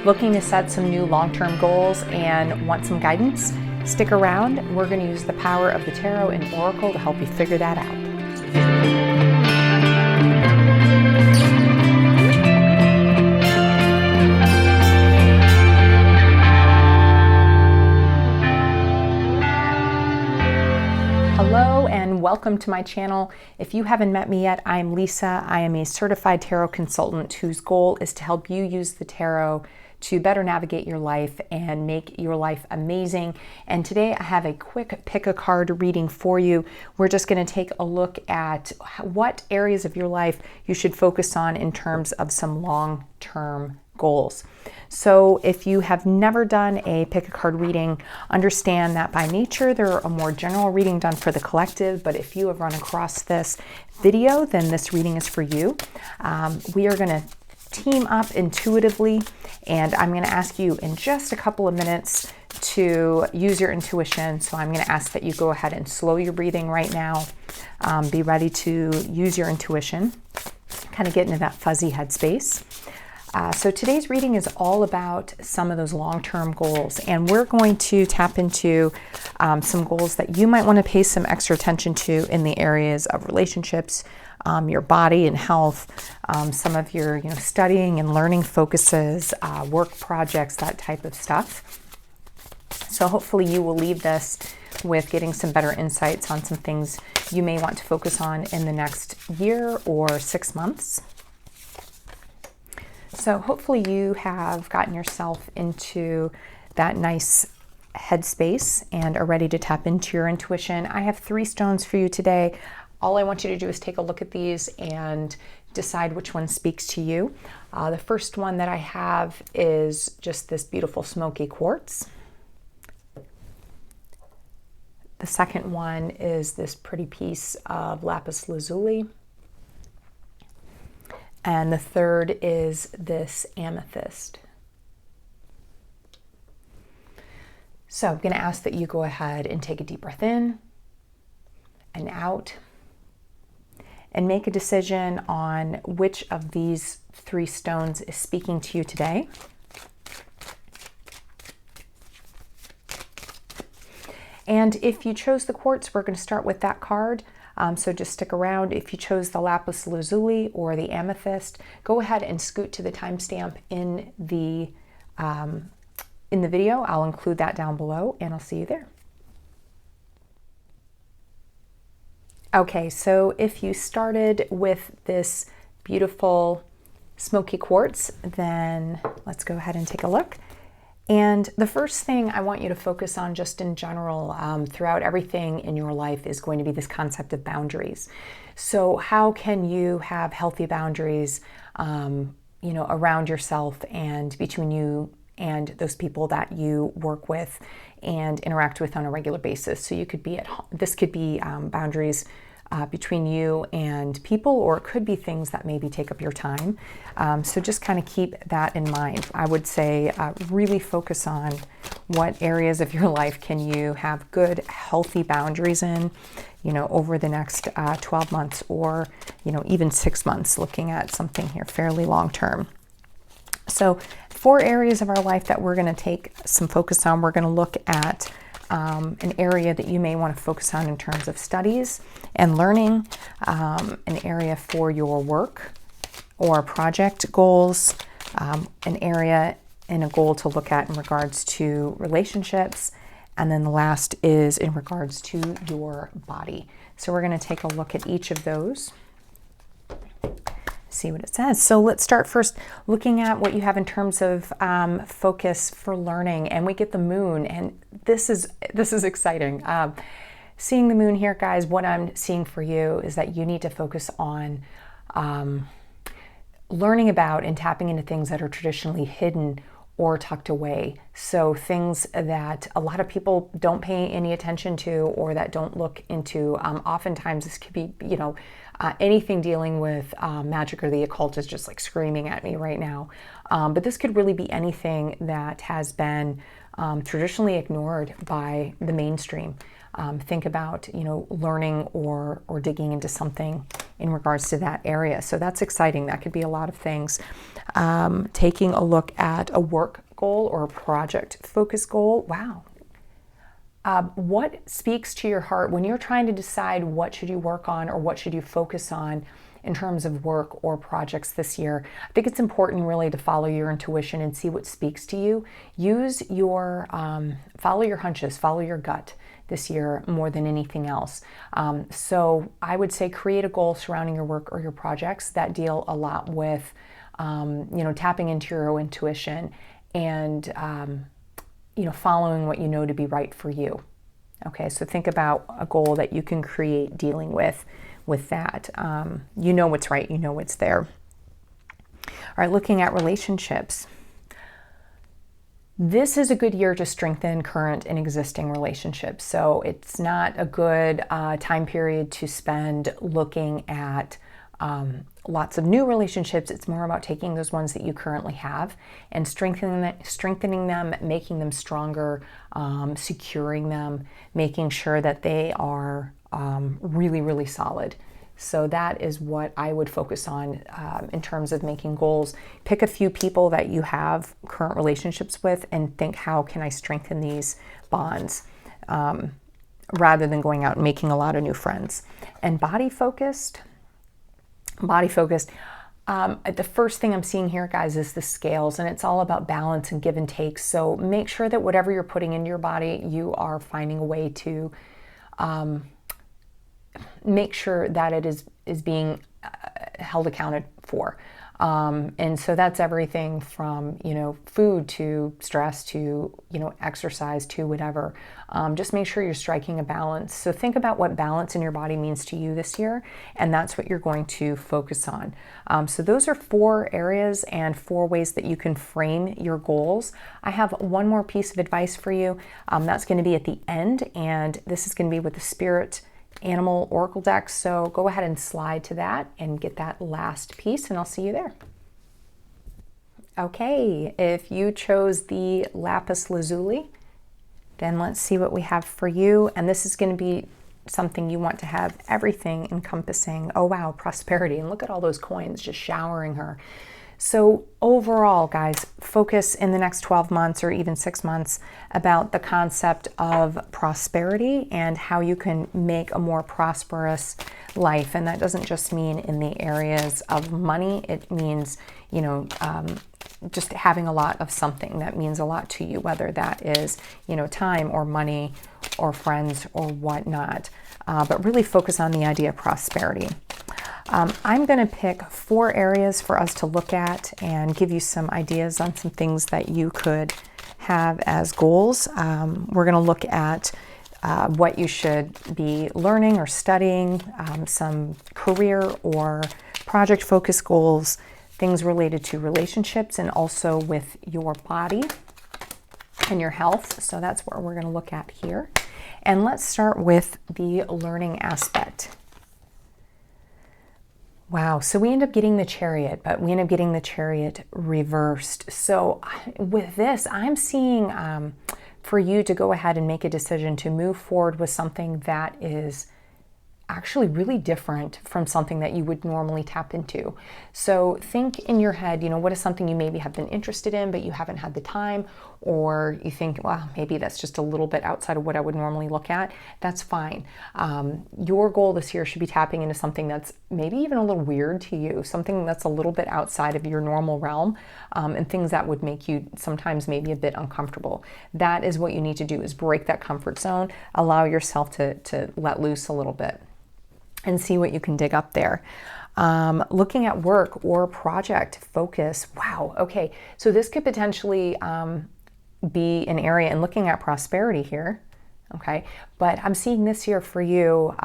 Looking to set some new long-term goals and want some guidance? Stick around. We're going to use the power of the tarot and oracle to help you figure that out. Hello and welcome to my channel. If you haven't met me yet, I'm Leesa. I am a certified tarot consultant whose goal is to help you use the tarot to better navigate your life and make your life amazing. And today I have a quick pick a card reading for you. We're just going to take a look at what areas of your life you should focus on in terms of some long-term goals. So if you have never done a pick a card reading, understand that by nature they're a more general reading done for the collective, but if you have run across this video, then this reading is for you. We are going to team up intuitively, and I'm going to ask you in just a couple of minutes to use your intuition. So I'm going to ask that you go ahead and slow your breathing right now. Be ready to use your intuition, kind of get into that fuzzy headspace. So today's reading is all about some of those long-term goals, and we're going to tap into some goals that you might want to pay some extra attention to in the areas of relationships, your body and health, some of your studying and learning focuses, work projects, that type of stuff. So hopefully you will leave this with getting some better insights on some things you may want to focus on in the next year or 6 months. So hopefully you have gotten yourself into that nice headspace and are ready to tap into your intuition. I have 3 stones for you today. All I want you to do is take a look at these and decide which one speaks to you. The first one that I have is just this beautiful smoky quartz. The second one is this pretty piece of Lapiz Lazuli. And the third is this amethyst. So I'm going to ask that you go ahead and take a deep breath in and out and make a decision on which of these 3 stones is speaking to you today. And if you chose the quartz, we're going to start with that card. So just stick around. If you chose the Lapiz Lazuli or the amethyst, go ahead and scoot to the timestamp in the video. I'll include that down below, and I'll see you there. Okay, so if you started with this beautiful smoky quartz, then let's go ahead and take a look. And the first thing I want you to focus on just in general throughout everything in your life is going to be this concept of boundaries. So how can you have healthy boundaries, around yourself and between you and those people that you work with and interact with on a regular basis? So you could be at home. This could be boundaries between you and people, or it could be things that maybe take up your time. So just kind of keep that in mind. I would say really focus on what areas of your life can you have good, healthy boundaries in, over the next 12 months or, even 6 months, looking at something here fairly long term. So 4 areas of our life that we're going to take some focus on. We're going to look at an area that you may want to focus on in terms of studies and learning, an area for your work or project goals, an area and a goal to look at in regards to relationships, and then the last is in regards to your body. So we're going to take a look at each of those, see what it says. So let's start first looking at what you have in terms of focus for learning, and we get the moon, and this is exciting. Seeing the moon here, guys, what I'm seeing for you is that you need to focus on learning about and tapping into things that are traditionally hidden or tucked away. So things that a lot of people don't pay any attention to or that don't look into. Oftentimes this could be, anything dealing with magic or the occult is just like screaming at me right now. But this could really be anything that has been traditionally ignored by the mainstream. Think about, learning or digging into something in regards to that area. So that's exciting. That could be a lot of things. taking a look at a work goal or a project focus goal. Wow. What speaks to your heart when you're trying to decide what should you work on or what should you focus on in terms of work or projects this year? I think it's important really to follow your intuition and see what speaks to you. Use your, follow your hunches, follow your gut this year more than anything else. So I would say create a goal surrounding your work or your projects that deal a lot with, tapping into your intuition and, following what you know to be right for you. Okay, so think about a goal that you can create dealing with that. You know what's right, you know what's there. All right, looking at relationships. This is a good year to strengthen current and existing relationships. So it's not a good time period to spend looking at lots of new relationships. It's more about taking those ones that you currently have and strengthening them, making them stronger, securing them, making sure that they are really, really solid. So that is what I would focus on in terms of making goals. Pick a few people that you have current relationships with and think, how can I strengthen these bonds? Rather than going out and making a lot of new friends. And body focused. The first thing I'm seeing here, guys, is the scales, and it's all about balance and give and take. So make sure that whatever you're putting into your body, you are finding a way to make sure that it is being held accounted for. And so that's everything from, food to stress to, exercise to whatever. Just make sure you're striking a balance. So think about what balance in your body means to you this year, and that's what you're going to focus on. So those are 4 areas and 4 ways that you can frame your goals. I have one more piece of advice for you. That's going to be at the end, and this is going to be with the Spirit Animal Oracle deck. So go ahead and slide to that and get that last piece, and I'll see you there. Okay, if you chose the Lapiz Lazuli, then let's see what we have for you. And this is going to be something you want to have everything encompassing. Oh wow, prosperity. And look at all those coins just showering her. So overall, guys, focus in the next 12 months or even 6 months about the concept of prosperity and how you can make a more prosperous life. And that doesn't just mean in the areas of money. It means, just having a lot of something that means a lot to you, whether that is, time or money or friends or whatnot. But really focus on the idea of prosperity. I'm going to pick 4 areas for us to look at and give you some ideas on some things that you could have as goals. We're going to look at what you should be learning or studying, some career or project focus goals, things related to relationships and also with your body and your health. So that's what we're going to look at here. And let's start with the learning aspect. Wow, so we end up getting the Chariot, but we end up getting the Chariot reversed. So with this, I'm seeing for you to go ahead and make a decision to move forward with something that is actually really different from something that you would normally tap into. So think in your head, what is something you maybe have been interested in, but you haven't had the time, or you think, well, maybe that's just a little bit outside of what I would normally look at. That's fine. Your goal this year should be tapping into something that's maybe even a little weird to you, something that's a little bit outside of your normal realm, and things that would make you sometimes maybe a bit uncomfortable. That is what you need to do, is break that comfort zone, allow yourself to let loose a little bit and see what you can dig up there. Looking at work or project focus. Wow, okay. So this could potentially be an area, and looking at prosperity here, okay? But I'm seeing this year for you,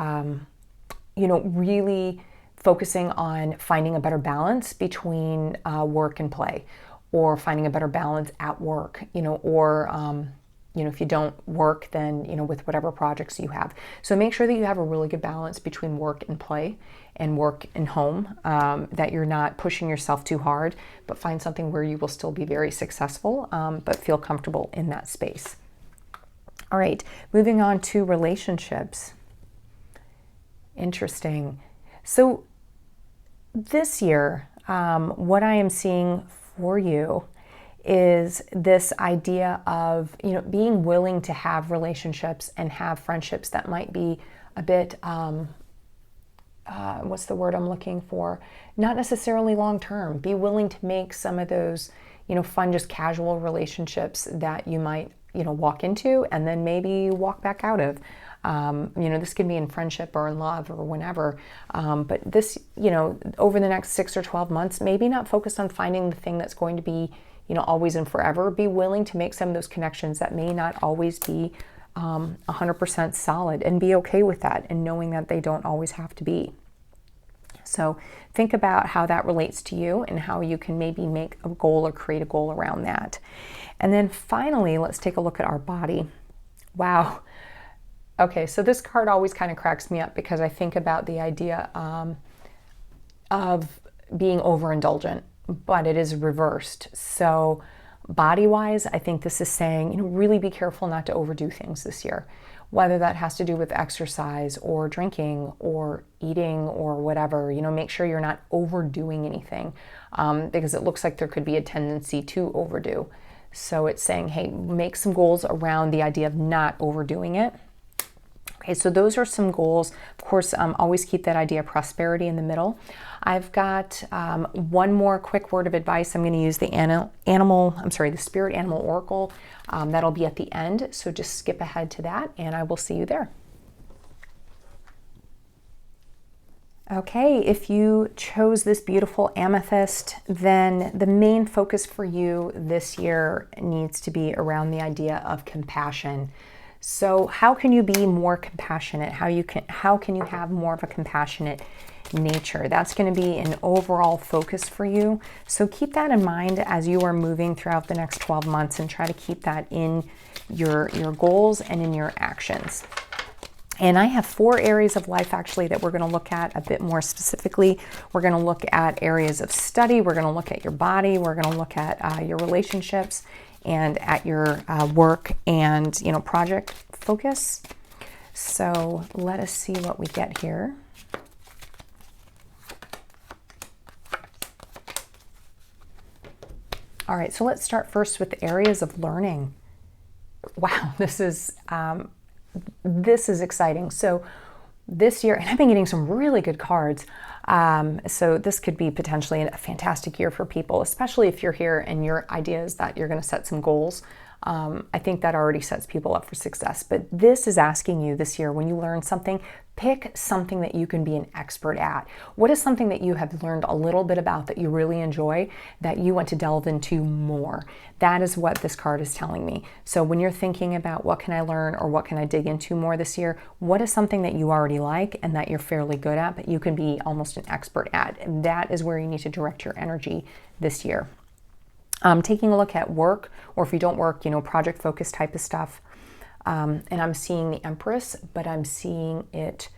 really focusing on finding a better balance between work and play, or finding a better balance at work, or if you don't work, then, with whatever projects you have. So make sure that you have a really good balance between work and play and work and home, that you're not pushing yourself too hard, but find something where you will still be very successful, but feel comfortable in that space. All right, moving on to relationships. Interesting. So this year, what I am seeing for you is this idea of, being willing to have relationships and have friendships that might be a bit, what's the word I'm looking for? Not necessarily long-term. Be willing to make some of those, fun, just casual relationships that you might, walk into and then maybe walk back out of. This can be in friendship or in love or whenever. But this, over the next 6 or 12 months, maybe not focus on finding the thing that's going to be, always and forever. Be willing to make some of those connections that may not always be 100% solid, and be okay with that and knowing that they don't always have to be. So think about how that relates to you and how you can maybe make a goal or create a goal around that. And then finally, let's take a look at our body. Wow. Okay, so this card always kind of cracks me up because I think about the idea of being overindulgent, but it is reversed. So body-wise, I think this is saying, really be careful not to overdo things this year, whether that has to do with exercise or drinking or eating or whatever. Make sure you're not overdoing anything, because it looks like there could be a tendency to overdo. So it's saying, hey, make some goals around the idea of not overdoing it. Okay, so those are some goals. Of course, always keep that idea of prosperity in the middle. I've got one more quick word of advice. I'm going to use the the Spirit Animal Oracle. That'll be at the end, so just skip ahead to that, and I will see you there. Okay, if you chose this beautiful amethyst, then the main focus for you this year needs to be around the idea of compassion. So how can you be more compassionate? How can you have more of a compassionate nature? That's going to be an overall focus for you. So keep that in mind as you are moving throughout the next 12 months and try to keep that in your goals and in your actions. And I have 4 areas of life actually that we're going to look at a bit more specifically. We're going to look at areas of study. We're going to look at your body. We're going to look at your relationships and at your work and, project focus. So let us see what we get here. All right, so let's start first with the areas of learning. Wow, this is exciting. So this year, and I've been getting some really good cards. So this could be potentially a fantastic year for people, especially if you're here and your idea is that you're going to set some goals. I think that already sets people up for success. But this is asking you this year, when you learn something, pick something that you can be an expert at. What is something that you have learned a little bit about that you really enjoy, that you want to delve into more? That is what this card is telling me. So when you're thinking about what can I learn or what can I dig into more this year, what is something that you already like and that you're fairly good at, but you can be almost an expert at? And that is where you need to direct your energy this year. Taking a look at work, or if you don't work, project focused type of stuff. And I'm seeing the Empress, but I'm seeing it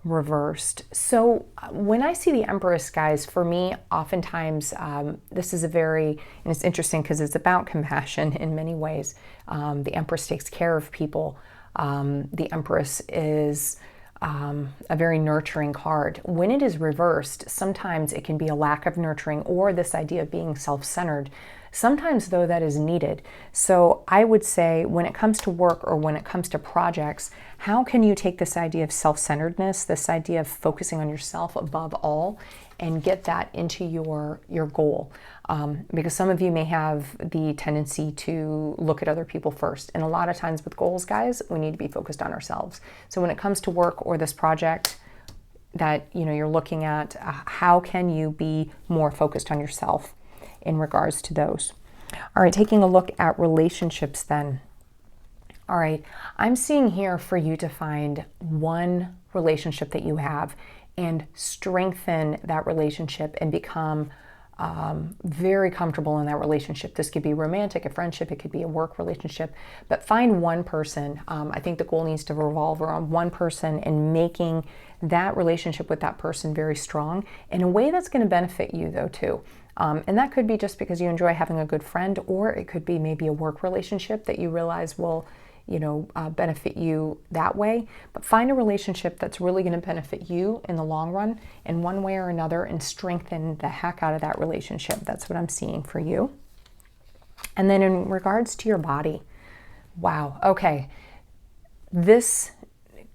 reversed. So when I see the Empress, guys, for me, oftentimes this is and it's interesting because it's about compassion in many ways. The Empress takes care of people. The Empress is a very nurturing card. When it is reversed, sometimes it can be a lack of nurturing or this idea of being self-centered. Sometimes, though, that is needed. So I would say when it comes to work or when it comes to projects, how can you take this idea of self-centeredness, this idea of focusing on yourself above all, and get that into your goal? Because some of you may have the tendency to look at other people first. And a lot of times with goals, guys, we need to be focused on ourselves. So when it comes to work or this project that you're looking at, how can you be more focused on yourself in regards to those? All right, taking a look at relationships then. All right, I'm seeing here for you to find one relationship that you have and strengthen that relationship and become very comfortable in that relationship. This could be romantic, a friendship, it could be a work relationship, but find one person. I think the goal needs to revolve around one person and making that relationship with that person very strong in a way that's going to benefit you though too. And that could be just because you enjoy having a good friend, or it could be maybe a work relationship that you realize will, benefit you that way. But find a relationship that's really going to benefit you in the long run in one way or another, and strengthen the heck out of that relationship. That's what I'm seeing for you. And then in regards to your body, wow, okay. This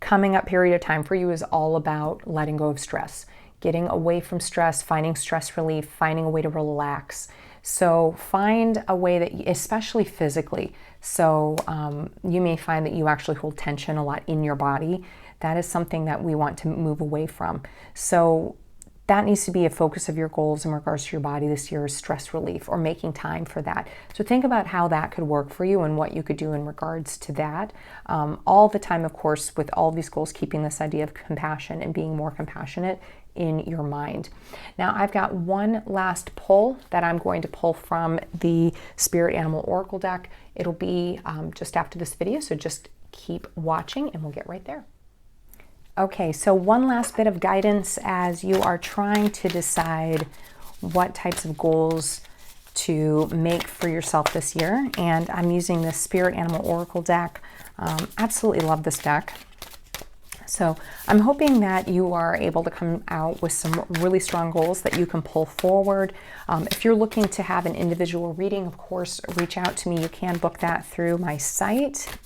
coming up period of time for you is all about letting go of stress, getting away from stress, finding stress relief, finding a way to relax. So find a way that, especially physically, so you may find that you actually hold tension a lot in your body. That is something that we want to move away from. So that needs to be a focus of your goals in regards to your body this year, is stress relief, or making time for that. So think about how that could work for you and what you could do in regards to that. All the time, of course, with all these goals, keeping this idea of compassion and being more compassionate in your mind. Now, I've got one last pull that I'm going to pull from the Spirit Animal Oracle deck. It'll be just after this video, so just keep watching and we'll get right there. Okay, so one last bit of guidance as you are trying to decide what types of goals to make for yourself this year. And I'm using this Spirit Animal Oracle deck. Absolutely love this deck. So I'm hoping that you are able to come out with some really strong goals that you can pull forward. If you're looking to have an individual reading, of course, reach out to me. You can book that through my site.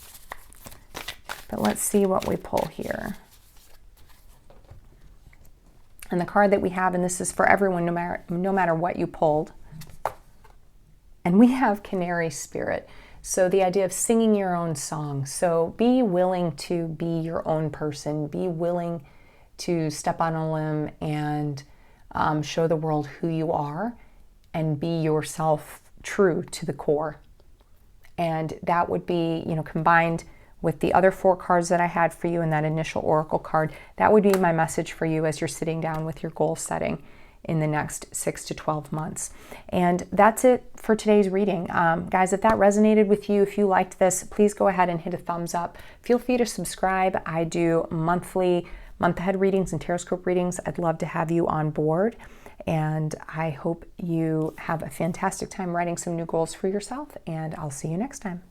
But let's see what we pull here. And the card that we have, and this is for everyone, no matter what you pulled. And we have Canary Spirit. So the idea of singing your own song. So be willing to be your own person. Be willing to step on a limb and show the world who you are, and be yourself true to the core. And that would be, combined with the other 4 cards that I had for you in that initial Oracle card. That would be my message for you as you're sitting down with your goal setting in the next 6 to 12 months. And that's it for today's reading. Guys, if that resonated with you, if you liked this, please go ahead and hit a thumbs up. Feel free to subscribe. I do monthly month-ahead readings and tarotscope readings. I'd love to have you on board. And I hope you have a fantastic time writing some new goals for yourself. And I'll see you next time.